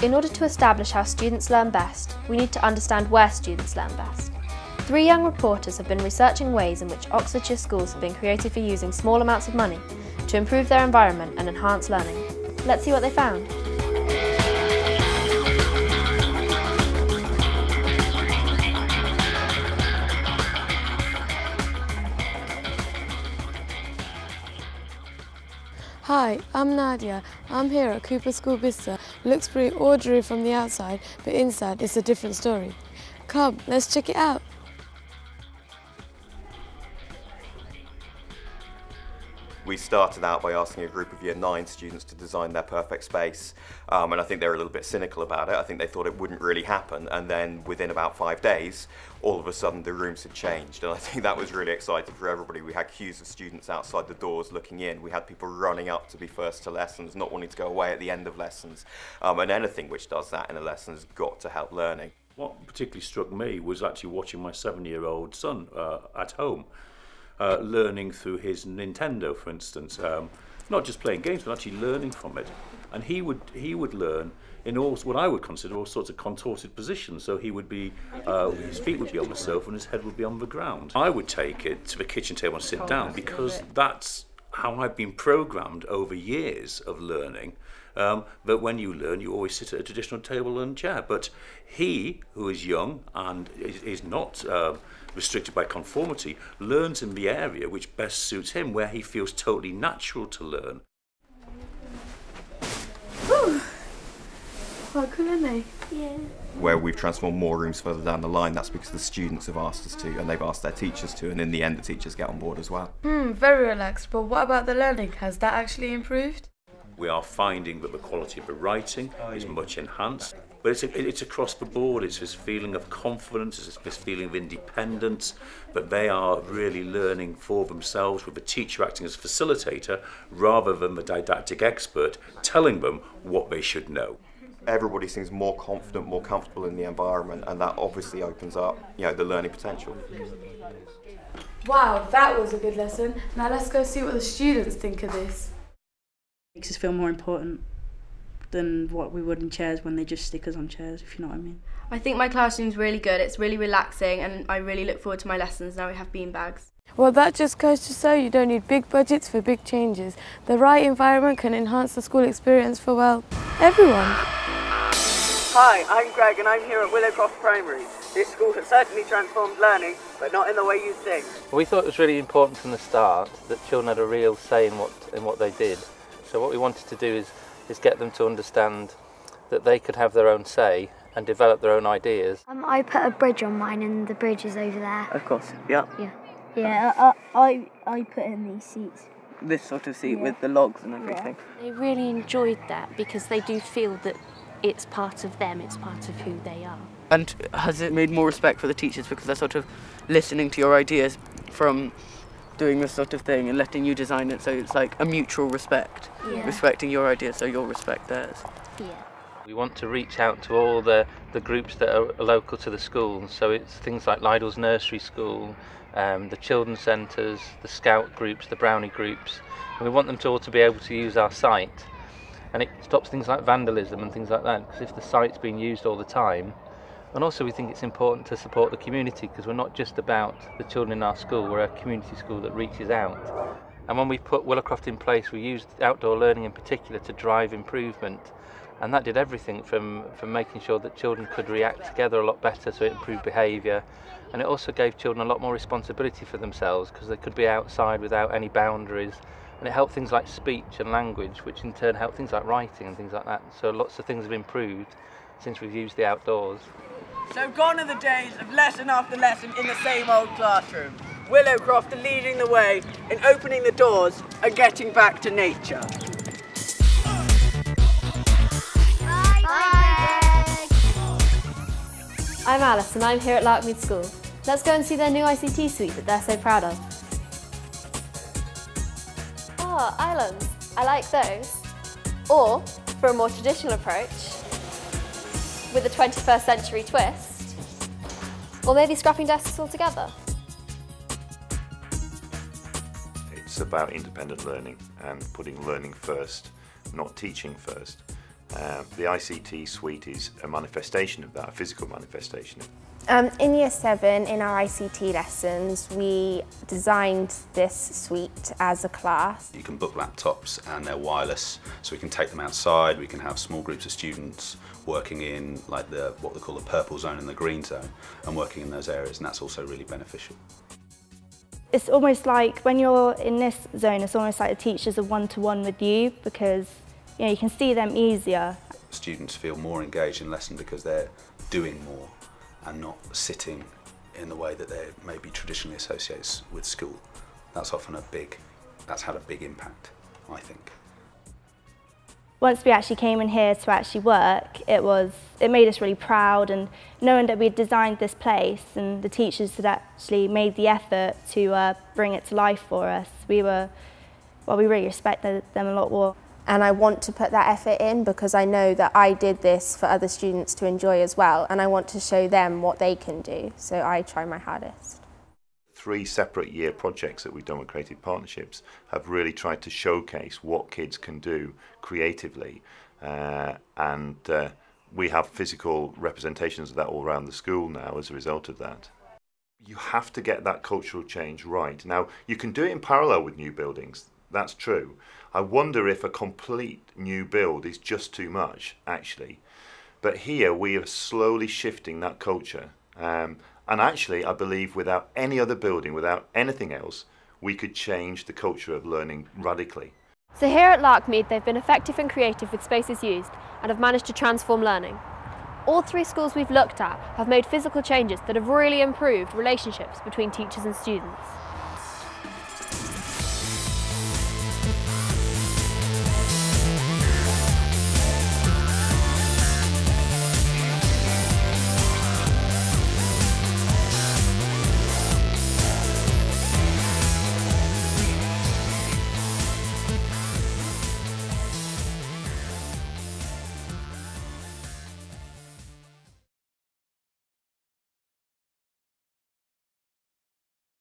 In order to establish how students learn best, we need to understand where students learn best. 3 young reporters have been researching ways in which Oxfordshire schools have been created for using small amounts of money to improve their environment and enhance learning. Let's see what they found. Hi, I'm Nadia. I'm here at Cooper School Bicester. Looks pretty ordinary from the outside, but inside it's a different story. Come, let's check it out. We started out by asking a group of Year 9 students to design their perfect space, and I think they were a little bit cynical about it. I think they thought it wouldn't really happen, and then within about 5 days, all of a sudden the rooms had changed, and I think that was really exciting for everybody. We had queues of students outside the doors looking in. We had people running up to be first to lessons, not wanting to go away at the end of lessons, and anything which does that in a lesson has got to help learning. What particularly struck me was actually watching my 7-year-old son at home. Learning through his Nintendo, for instance, not just playing games, but actually learning from it. And he would learn in all what I would consider all sorts of contorted positions. So he would be, his feet would be on the sofa and his head would be on the ground. I would take it to the kitchen table and sit down because that's how I've been programmed over years of learning. But when you learn, you always sit at a traditional table and chair. But he, who is young and is not restricted by conformity, learns in the area which best suits him, where he feels totally natural to learn. Ooh, quite cool, isn't they? Yeah. Where we've transformed more rooms further down the line, that's because the students have asked us to, and they've asked their teachers to, and in the end the teachers get on board as well. Very relaxed, but what about the learning? Has that actually improved? We are finding that the quality of the writing is much enhanced. But it's across the board. It's this feeling of confidence, it's this feeling of independence, that they are really learning for themselves with the teacher acting as a facilitator rather than the didactic expert telling them what they should know. Everybody seems more confident, more comfortable in the environment, and that obviously opens up, the learning potential. Wow, that was a good lesson. Now let's go see what the students think of this. Makes us feel more important than what we would in chairs when they just stick us on chairs, if you know what I mean. I think my classroom's really good, it's really relaxing, and I really look forward to my lessons now we have beanbags. Well, that just goes to show you don't need big budgets for big changes. The right environment can enhance the school experience for, well, everyone. Hi, I'm Greg and I'm here at Willow Primary. This school has certainly transformed learning, but not in the way you think. We thought it was really important from the start that children had a real say in what they did. So what we wanted to do is get them to understand that they could have their own say and develop their own ideas. I put a bridge on mine and the bridge is over there. Of course, yeah. Yeah, I put in these seats. This sort of seat with the logs and everything. They really enjoyed that because they do feel that it's part of them, it's part of who they are. And has it made more respect for the teachers because they're sort of listening to your ideas from doing this sort of thing and letting you design it, so it's like a mutual respect, respecting your ideas so you'll respect theirs. Yeah. We want to reach out to all the groups that are local to the school, so it's things like Lidl's Nursery School, the children's centres, the scout groups, the brownie groups, and we want them to all to be able to use our site, and it stops things like vandalism and things like that, because if the site's being used all the time. And also we think it's important to support the community, because we're not just about the children in our school, we're a community school that reaches out. And when we put Willowcroft in place, we used outdoor learning in particular to drive improvement. And that did everything from making sure that children could react together a lot better, so it improved behaviour. And it also gave children a lot more responsibility for themselves, because they could be outside without any boundaries. And it helped things like speech and language, which in turn helped things like writing and things like that. So lots of things have improved since we've used the outdoors. So gone are the days of lesson after lesson in the same old classroom. Willowcroft are leading the way in opening the doors and getting back to nature. I'm Alice and I'm here at Larkmead School. Let's go and see their new ICT suite that they're so proud of. Oh, islands. I like those. Or, for a more traditional approach, with a 21st century twist. Or maybe scrapping desks altogether. It's about independent learning and putting learning first, not teaching first. The ICT suite is a manifestation of that, a physical manifestation. In Year 7, in our ICT lessons, we designed this suite as a class. You can book laptops and they're wireless, so we can take them outside, we can have small groups of students working in like what we call the purple zone and the green zone, and working in those areas, and that's also really beneficial. It's almost like when you're in this zone, it's almost like the teachers are one-to-one with you, because you can see them easier. Students feel more engaged in lesson because they're doing more and not sitting in the way that they maybe traditionally associates with school. That's had a big impact, I think. Once we actually came in here to actually work, it made us really proud, and knowing that we'd designed this place and the teachers had actually made the effort to bring it to life for us, we really respected them a lot more. And I want to put that effort in because I know that I did this for other students to enjoy as well, and I want to show them what they can do, so I try my hardest. 3 separate year projects that we've done with Creative Partnerships have really tried to showcase what kids can do creatively, and we have physical representations of that all around the school now as a result of that. You have to get that cultural change right. Now, you can do it in parallel with new buildings, that's true. I wonder if a complete new build is just too much, actually. But here we are slowly shifting that culture. And actually, I believe without any other building, without anything else, we could change the culture of learning radically. So here at Larkmead, they've been effective and creative with spaces used and have managed to transform learning. All 3 schools we've looked at have made physical changes that have really improved relationships between teachers and students.